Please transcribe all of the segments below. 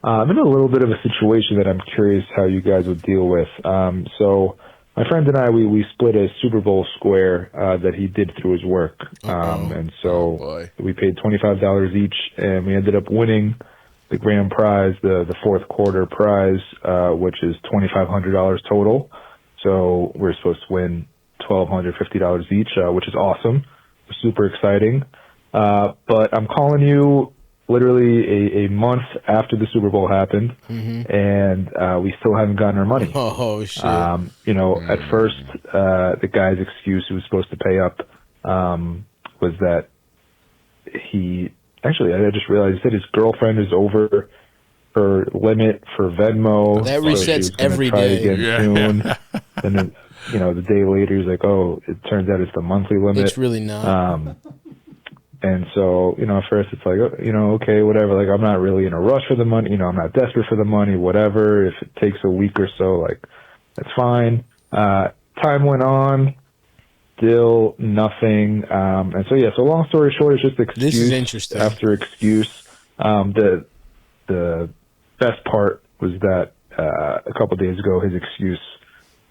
I'm in a little bit of a situation that I'm curious how you guys would deal with. So my friend and I, we split a Super Bowl square that he did through his work. And so we paid $25 each, and we ended up winning the grand prize, the fourth quarter prize, which is $2,500 total. So we're supposed to win $1,250 each, which is awesome. Super exciting. But I'm calling you literally a month after the Super Bowl happened, and we still haven't gotten our money. Oh, shit. At first, the guy's excuse who was supposed to pay up was that I just realized he said his girlfriend is over her limit for Venmo. That resets every day. Soon. And then, the day later, he's like, oh, it turns out it's the monthly limit. It's really not. And so, at first it's like, okay, whatever. Like, I'm not really in a rush for the money. I'm not desperate for the money, whatever. If it takes a week or so, like, that's fine. Time went on, still nothing. And so, so long story short, it's just excuse this is interesting. After excuse. The best part was that a couple days ago, his excuse,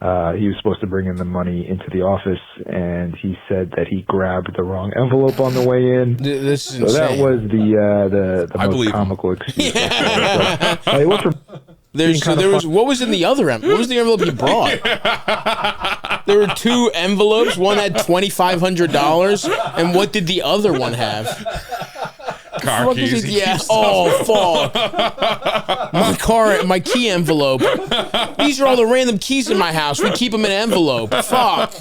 he was supposed to bring in the money into the office, and he said that he grabbed the wrong envelope on the way in. This is so insane. that was the most comical excuse. What was in the other envelope? What was the envelope he brought? There were two envelopes. One had $2,500, and what did the other one have? Car keys. Yeah. Oh, fuck. My key envelope. These are all the random keys in my house. We keep them in an envelope. Fuck.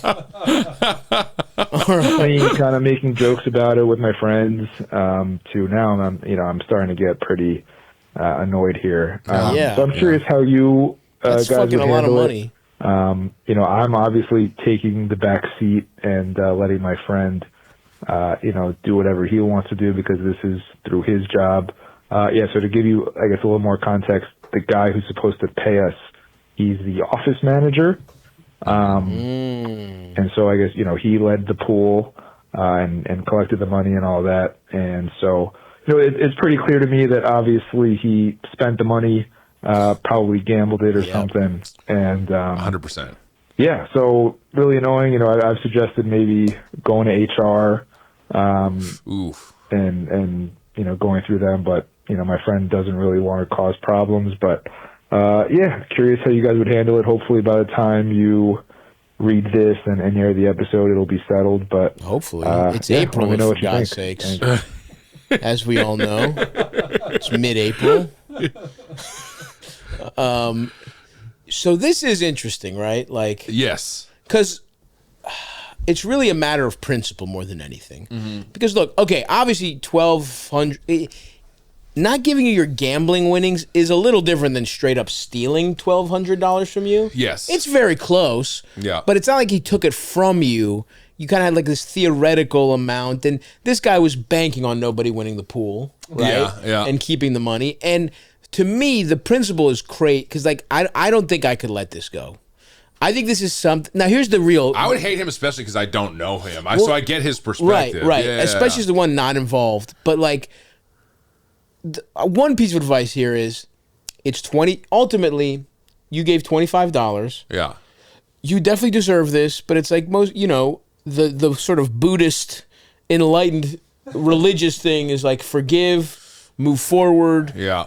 Kind of making jokes about it with my friends too. Now I'm starting to get pretty annoyed here. So I'm curious how you That's guys fucking would a lot of handle money. it. I'm obviously taking the back seat and letting my friend do whatever he wants to do because this is through his job. So to give you, I guess, a little more context, the guy who's supposed to pay us, he's the office manager. And so I guess, he led the pool and collected the money and all that. And so, it's pretty clear to me that obviously he spent the money, probably gambled it or something. And 100%. Yeah, so really annoying. I've suggested maybe going to HR and going through them, but my friend doesn't really want to cause problems. But curious how you guys would handle it. Hopefully, by the time you read this and hear the episode, it'll be settled. But hopefully, it's April, for God's sakes. As we all know, it's mid-April. So this is interesting, right? Like, yes, because it's really a matter of principle more than anything. Because look, okay, obviously $1,200, not giving you your gambling winnings is a little different than straight up stealing $1,200 from you. Yes, it's very close. Yeah, but it's not like he took it from you. You kind of had like this theoretical amount, and this guy was banking on nobody winning the pool, right? Yeah, and keeping the money. And to me, the principle is great because, like, I don't think I could let this go. I think this is something. Now, here's the real. I would hate him, especially because I don't know him. So I get his perspective. Right. Yeah. Especially as the one not involved. But, like, one piece of advice here is it's 20. Ultimately, you gave $25. Yeah. You definitely deserve this, but it's like most, the sort of Buddhist, enlightened, religious thing is like forgive, move forward. Yeah.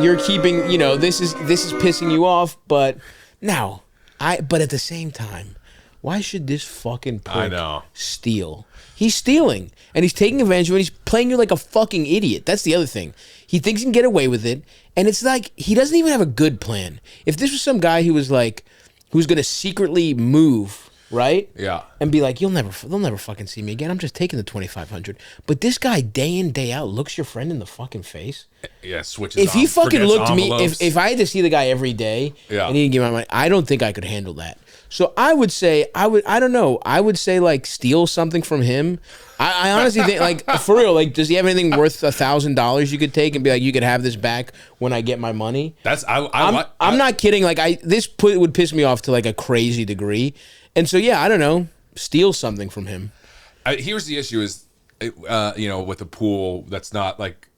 You're keeping, this is pissing you off, but now, but at the same time, why should this fucking prick steal? He's stealing, and he's taking advantage of it. He's playing you like a fucking idiot. That's the other thing. He thinks he can get away with it, and it's like he doesn't even have a good plan. If this was some guy who was like, who's going to secretly move, right? Yeah. And be like, they'll never fucking see me again. I'm just taking the $2,500. But this guy, day in, day out, looks your friend in the fucking face. Yeah, switches. If he fucking looked me, if I had to see the guy every day and he didn't give me my money, I don't think I could handle that. So I would say, I don't know. I would say, like, steal something from him. I honestly think, like, for real, like, does he have anything worth $1,000 you could take and be like, you could have this back when I get my money? I'm not kidding. Like, this would piss me off to, like, a crazy degree. And so, I don't know, steal something from him. Here's the issue is, with the pool, that's not, like,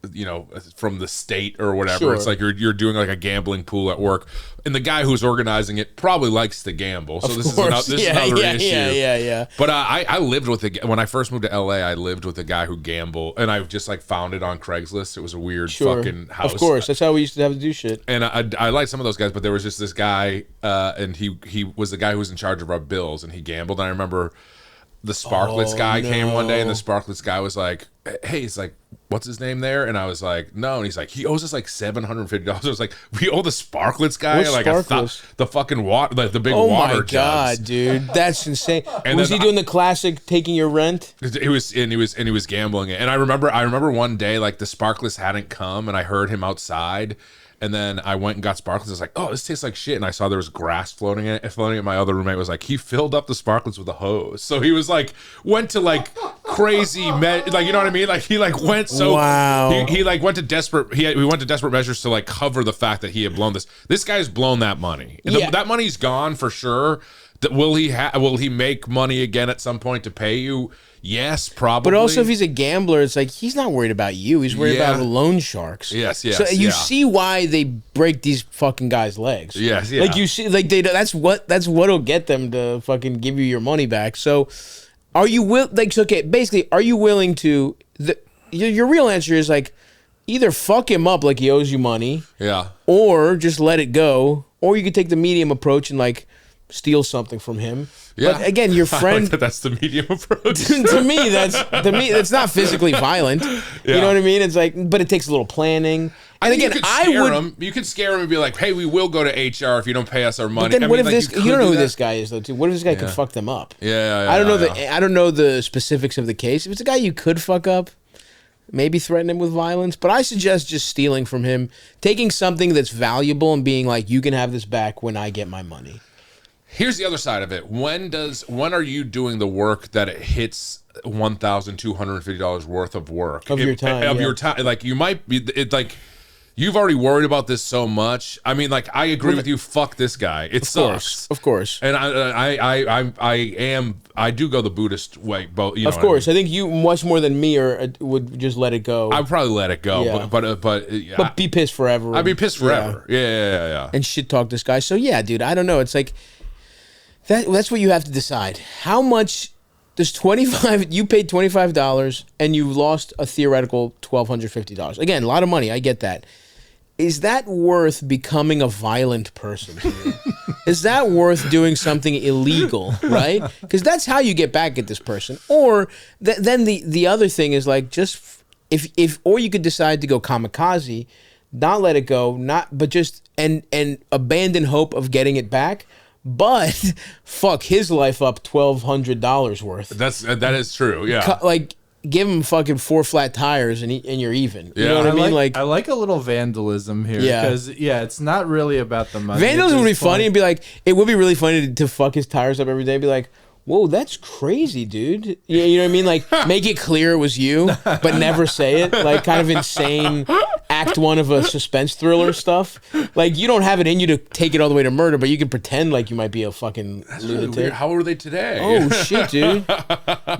from the state or whatever. Sure. It's like you're doing like a gambling pool at work, and the guy who's organizing it probably likes to gamble. So this is another issue. Yeah. But I lived with when I first moved to LA. I lived with a guy who gambled, and I just like found it on Craigslist. It was a weird fucking house. Of course, that's how we used to have to do shit. And I liked some of those guys, but there was just this guy, and he was the guy who was in charge of our bills, and he gambled. And I remember the Sparklets guy came one day, and the Sparklets guy was like, hey, he's like, what's his name there? And I was like, no. And he's like, he owes us like $750. I was like, we owe the Sparklets guy What's like the fucking water, like the big water. water. Oh my god, jugs. dude, that's insane. And was he doing the classic taking your rent? He was gambling it. And I remember one day like the Sparklets hadn't come, and I heard him outside. And then I went and got Sparklets. I was like, oh, this tastes like shit. And I saw there was grass floating in it. My other roommate was like, he filled up the Sparklets with a hose. So he was like, went to like crazy, like, you know what I mean? Like he like went so, wow. He like went to desperate, we went to desperate measures to like cover the fact that he had blown this. This guy's blown that money. Yeah. That money's gone for sure. Will he make money again at some point to pay you? Yes, probably. But also, if he's a gambler, it's like he's not worried about you. He's worried about the loan sharks. Yes. So you see why they break these fucking guys' legs. Yes, Like you see, like that's what'll get them to fucking give you your money back. So, are you basically, are you willing to? Your real answer is like either fuck him up like he owes you money, or just let it go, or you could take the medium approach and like steal something from him. Yeah. But again, your friend. I like that's the medium approach. to me, that's not physically violent. Yeah. You know what I mean? It's like, but it takes a little planning. And again, you could scare him and be like, "Hey, we will go to HR if you don't pay us our money." But then what if this? You don't know who this guy is though. Too. What if this guy could fuck them up? Yeah. I don't know the specifics of the case. If it's a guy you could fuck up, maybe threaten him with violence. But I suggest just stealing from him, taking something that's valuable and being like, "You can have this back when I get my money." Here's the other side of it. When are you doing the work that it hits $1,250 worth of work of your time? Your time, like you might be. It's like you've already worried about this so much. I mean, like I agree with you. Fuck this guy. It sucks, of course. And I do go the Buddhist way. Both, of course. I think you much more than me would just let it go. I'd probably let it go, but be pissed forever. I'd be pissed forever. Yeah. And shit talk this guy. So yeah, dude. I don't know. It's like. That's what you have to decide. How much does you paid $25 and you lost a theoretical $1,250. Again, a lot of money. I get that. Is that worth becoming a violent person? Is that worth doing something illegal, right? Because that's how you get back at this person. Or then the other thing is like just or you could decide to go kamikaze, not let it go, but just and abandon hope of getting it back. But fuck his life up $1,200 worth. That is true. Yeah, like give him fucking 4 flat tires and you're even. You know what I mean? I like a little vandalism here. Because it's not really about the money. Vandalism would be funny and be like, it would be really funny to fuck his tires up every day. And be like, whoa, that's crazy, dude. You know what I mean? Like, make it clear it was you, but never say it. Like, kind of insane act 1 of a suspense thriller stuff. Like, you don't have it in you to take it all the way to murder, but you can pretend like you might be a fucking That's lunatic. Really weird. How old are they today? Oh, shit, dude.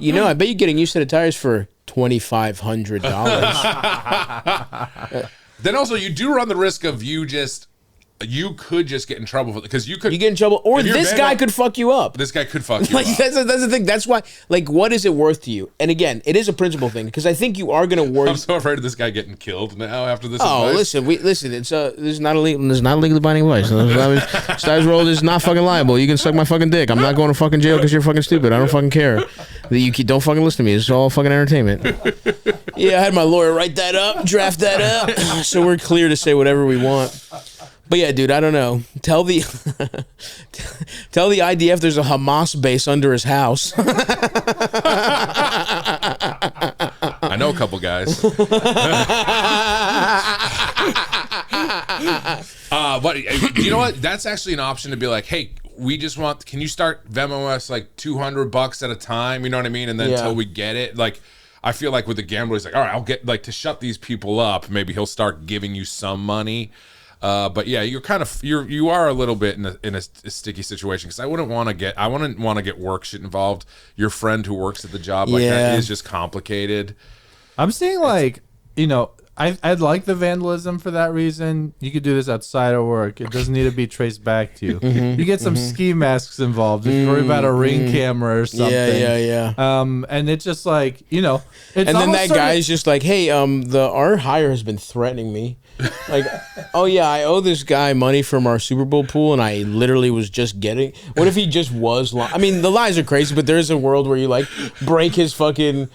You know, I bet you're getting new set of tires for $2,500. Then also, you do run the risk of you could just get in trouble because you get in trouble, or this guy could fuck you up. This guy could fuck you up. That's the thing. That's why. Like, what is it worth to you? And again, it is a principle thing because I think you are going to worry. I'm so afraid of this guy getting killed now after this. Oh, advice. listen. It's there's not a legally binding advice. Styles Roll is not fucking liable. You can suck my fucking dick. I'm not going to fucking jail because you're fucking stupid. I don't fucking care. You don't fucking listen to me. It's all fucking entertainment. Yeah, I had my lawyer write that up, draft that up, so we're clear to say whatever we want. But yeah, dude, I don't know. Tell the IDF there's a Hamas base under his house. I know a couple guys. But you know what? That's actually an option to be like, hey, can you start Venmo us like $200 at a time? You know what I mean? And then until we get it, like, I feel like with the gambler, he's like, all right, I'll get to shut these people up. Maybe he'll start giving you some money. But yeah, you are a little bit in a sticky situation because I wouldn't want to get work shit involved. Your friend who works at the job like that is just complicated. I'm saying I'd like the vandalism for that reason. You could do this outside of work. It doesn't need to be traced back to you. You get some ski masks involved if you worry about a ring camera or something. Yeah. And it's just like, you know. And then that guy's just like, hey, our hire has been threatening me. Like, oh yeah, I owe this guy money from our Super Bowl pool, and I literally was just getting. What if he just was? I mean, the lies are crazy, but there's a world where you like break his fucking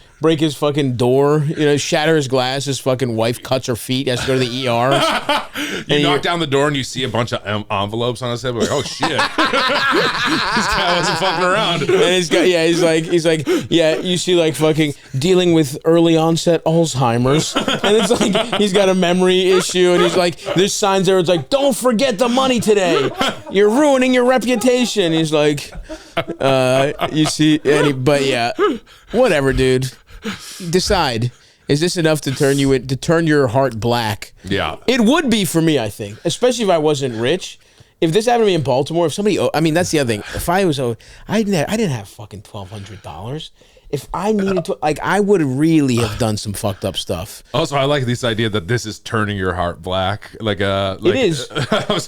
door, you know, shatter his glass. His fucking wife cuts her feet, has to go to the ER. You knock down the door and you see a bunch of envelopes on his head. We're like, oh shit, this guy wasn't fucking around. And he's like, yeah, you see like fucking dealing with early onset Alzheimer's, and it's like he's got a memory issue, and he's like, there's signs there. It's like, don't forget the money today. You're ruining your reputation. He's like, you see, but yeah, whatever, dude. Decide. Is this enough to turn your heart black? Yeah. It would be for me, I think, especially if I wasn't rich. If this happened to me in Baltimore, if somebody, I mean, that's the other thing. If I was, I didn't have fucking $1,200. If I needed to, like, I would really have done some fucked up stuff. Also, I like this idea that this is turning your heart black. It is.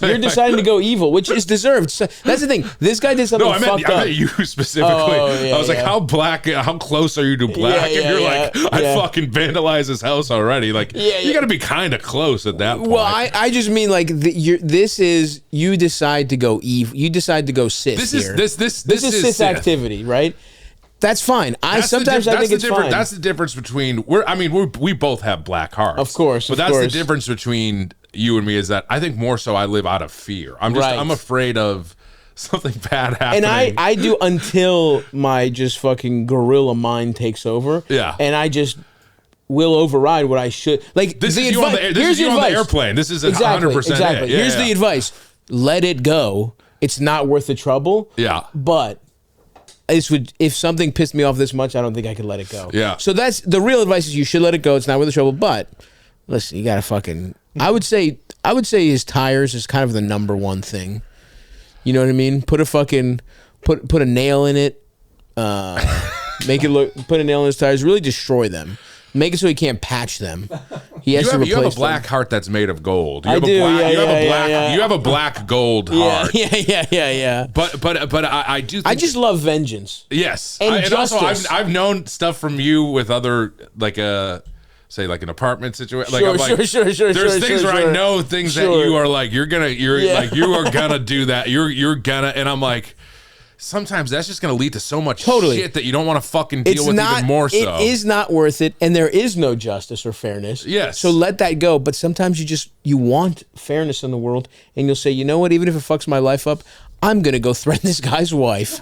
You're deciding to go evil, which is deserved. So, that's the thing. This guy did something fucked up. I meant you specifically. I was like, how black? How close are you to black? And you're like, I fucking vandalized his house already. Like, you got to be kind of close at that point. Well, I just mean like this is you decide to go evil. You decide to go Sith. This is Sith activity, right? That's fine. I think it's fine. That's the difference between we both have black hearts, of course. But that's the difference between you and me is that I think more so I live out of fear. I'm afraid of something bad happening. And I do until my just fucking gorilla mind takes over. Yeah. And I just will override what I should. Like this is you on the airplane. This is 100%. Exactly. Yeah, Here's the advice: let it go. It's not worth the trouble. Yeah. But if something pissed me off this much, I don't think I could let it go. Yeah. So that's the real advice: is you should let it go. It's not worth the trouble. But listen, you gotta fucking. I would say his tires is kind of the number one thing. You know what I mean? Put a nail in it. Make it look. Put a nail in his tires. Really destroy them. Make it so he can't patch them. He has to replace them. You have a black heart that's made of gold. I do. You have a black gold heart. Yeah. But I do think I just love vengeance. Yes. And justice. Also I've known stuff from you with other say like an apartment situation. Sure. There's things where I know things that you are like you are gonna do that. You're gonna, and I'm like, sometimes that's just going to lead to so much shit that you don't want to fucking deal with even more so. It is not worth it, and there is no justice or fairness. Yes. So let that go. But sometimes you want fairness in the world, and you'll say, you know what, even if it fucks my life up, I'm going to go threaten this guy's wife.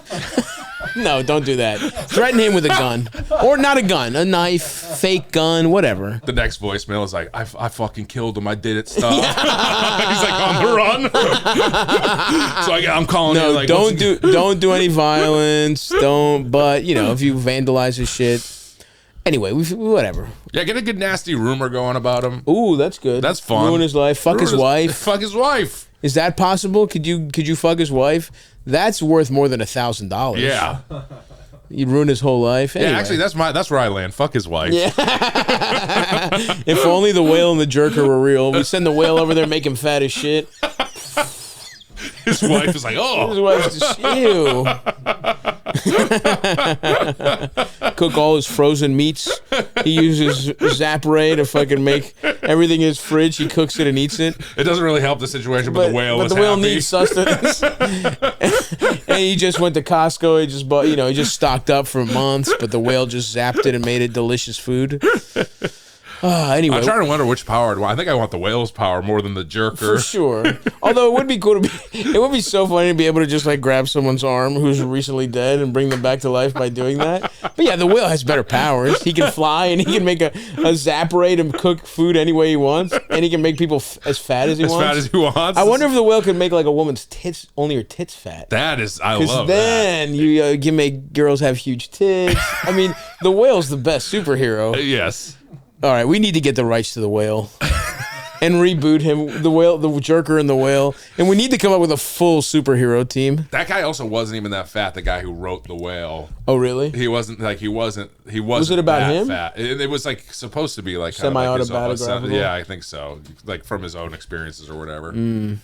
No, don't do that. Threaten him with a gun. Or not a gun, a knife, fake gun, whatever. The next voicemail is like, I fucking killed him. I did it. Stop. He's like on the run. So I'm calling him like, don't do any violence. But you know, if you vandalize his shit. Anyway, whatever. Yeah, get a good nasty rumor going about him. Ooh, that's good. That's fun. Ruin his life. Fuck his wife. Fuck his wife. Is that possible? Could you fuck his wife? That's worth more than $1,000. Yeah. You'd ruin his whole life. Anyway. Yeah, actually, that's where I land. Fuck his wife. Yeah. If only the whale and the jerker were real. We send the whale over there, make him fat as shit. His wife is like, oh. His wife's just, ew. Cook all his frozen meats. He uses Zap-Ray to fucking make everything in his fridge. He cooks it and eats it. It doesn't really help the situation, but the whale is happy. But the whale needs sustenance. And he just went to Costco. He just bought, he just stocked up for months, but the whale just zapped it and made it delicious food. Anyway, I'm trying to wonder which power. I think I want the whale's power more than the jerker. For sure. Although it would be cool it would be so funny to be able to just like grab someone's arm who's recently dead and bring them back to life by doing that. But yeah, the whale has better powers. He can fly and he can make a Zap-Ray to cook food any way he wants, and he can make people as fat as he wants. As fat as he wants. I wonder if the whale could make like a woman's tits, only her tits fat. I love then that. You can make girls have huge tits. I mean, the whale's the best superhero. Yes. All right, we need to get the rights to the whale. and reboot him, the Jerker and the Whale. And we need to come up with a full superhero team. That guy also wasn't even that fat. The guy who wrote The Whale. Oh, really? He wasn't. Was it about him? Fat. It was like supposed to be like semi-autobiographical. Yeah, I think so. Like from his own experiences or whatever.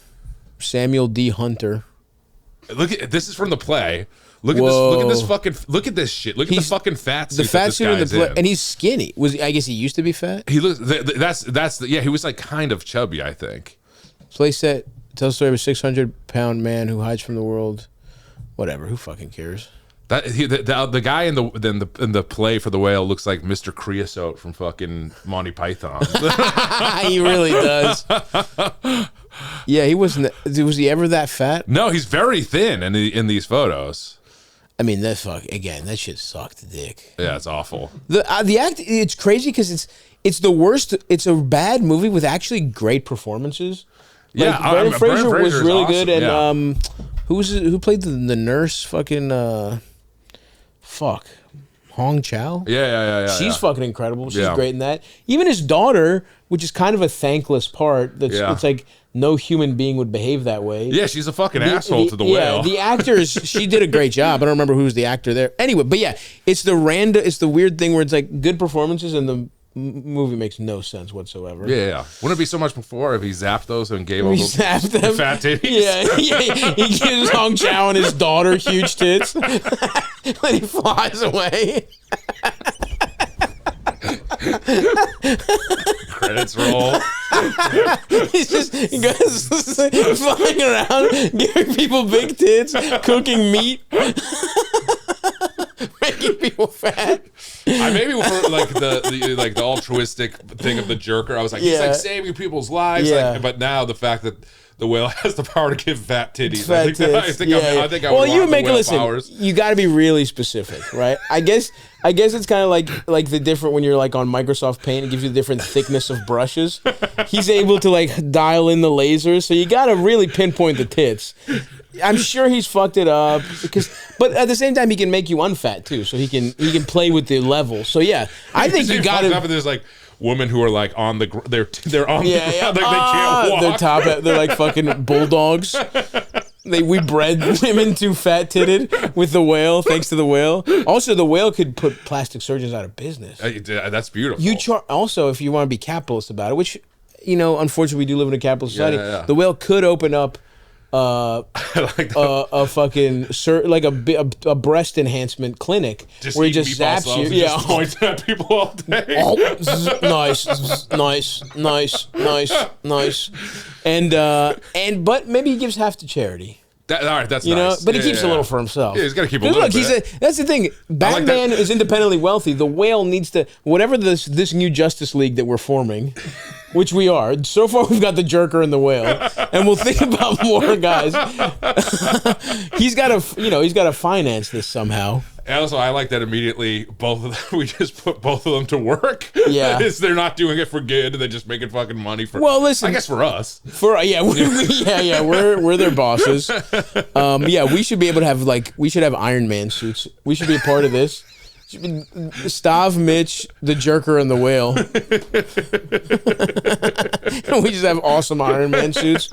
Samuel D. Hunter. Look at this is from the play. Look at this. Look at this fucking. Look at this shit. Look at the fucking fat suit. The fat suit in the play, in. and he's skinny. I guess he used to be fat. He looks. Yeah. He was like kind of chubby, I think. Play set tells the story of a 600-pound man who hides from the world. Whatever. Who fucking cares? The guy in the play for The Whale looks like Mr. Creosote from fucking Monty Python. He really does. Yeah, he wasn't. Was he ever that fat? No, he's very thin in these photos. I mean, that shit sucked dick. Yeah, it's awful. The act, it's crazy because it's the worst. It's a bad movie with actually great performances. Yeah, Brendan Fraser was really awesome. good, and who played the nurse? Fucking Hong Chow. Yeah. She's fucking incredible. She's great in that. Even his daughter, which is kind of a thankless part. It's like no human being would behave that way. Yeah, she's a fucking asshole to the whale. Yeah, the actors, she did a great job. I don't remember who was the actor there. Anyway, but yeah, it's the weird thing where it's like good performances and the movie makes no sense whatsoever. Yeah. Wouldn't it be so much before if he zapped those and gave them fat titties? Yeah. He gives Hong Chow and his daughter huge tits. Then he flies away. Credits roll. He goes flying around, giving people big tits, cooking meat, making people fat. I maybe for like the altruistic thing of the Jerker. I was like, he's like saving people's lives. Yeah. But now the fact that the whale has the power to give fat titties. I think I would want the whale powers. You got to be really specific, right? I guess it's kind of like the different when you're like on Microsoft Paint, it gives you the different thickness of brushes. He's able to like dial in the lasers, so you got to really pinpoint the tits. I'm sure he's fucked it up but at the same time he can make you unfat too, so he can play with the level. So yeah, I think you got to. There's like women who are like on the they're on the ground, like they can't walk. They're like fucking bulldogs. We bred women too fat titted with the whale, thanks to the whale. Also, the whale could put plastic surgeons out of business. That's beautiful. Also, if you want to be capitalist about it, which unfortunately we do live in a capitalist society. The whale could open up a fucking like a breast enhancement clinic where he just zaps you. Yeah, points at people all day. Nice. And but maybe he gives half to charity. All right, that's nice. But he keeps a little for himself. Yeah, he's got to keep a little bit. That's the thing. Batman is independently wealthy. The whale needs to, whatever this new Justice League that we're forming, which we are. So far, we've got the Jerker and the whale, and we'll think about more guys. He's got to finance this somehow. And also, I like that immediately we just put both of them to work. Yeah. They're not doing it for good. They're just making fucking money for. Well, listen. I guess for us. We're their bosses. We should be able to have we should have Iron Man suits. We should be a part of this. Stav, Mitch, the Jerker, and the whale. We just have awesome Iron Man suits.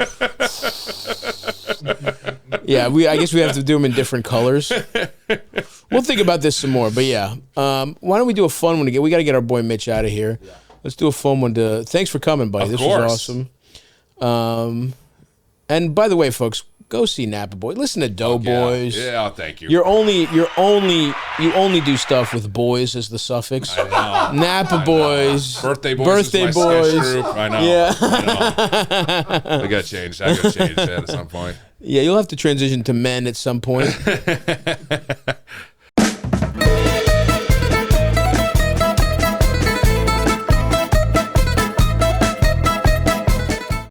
Yeah, I guess we have to do them in different colors. We'll think about this some more, but yeah. Why don't we do a fun one again? We got to get our boy Mitch out of here. Yeah. Let's do a fun one. Thanks for coming, buddy. This was awesome. And by the way, folks, go see Napa Boy. Listen to Doughboys. Yeah, thank you. You only do stuff with boys as the suffix. I know. Napa Boys. Birthday Boys. Sketch group. I know. Yeah. I got to change. I got to change that at some point. Yeah, you'll have to transition to men at some point.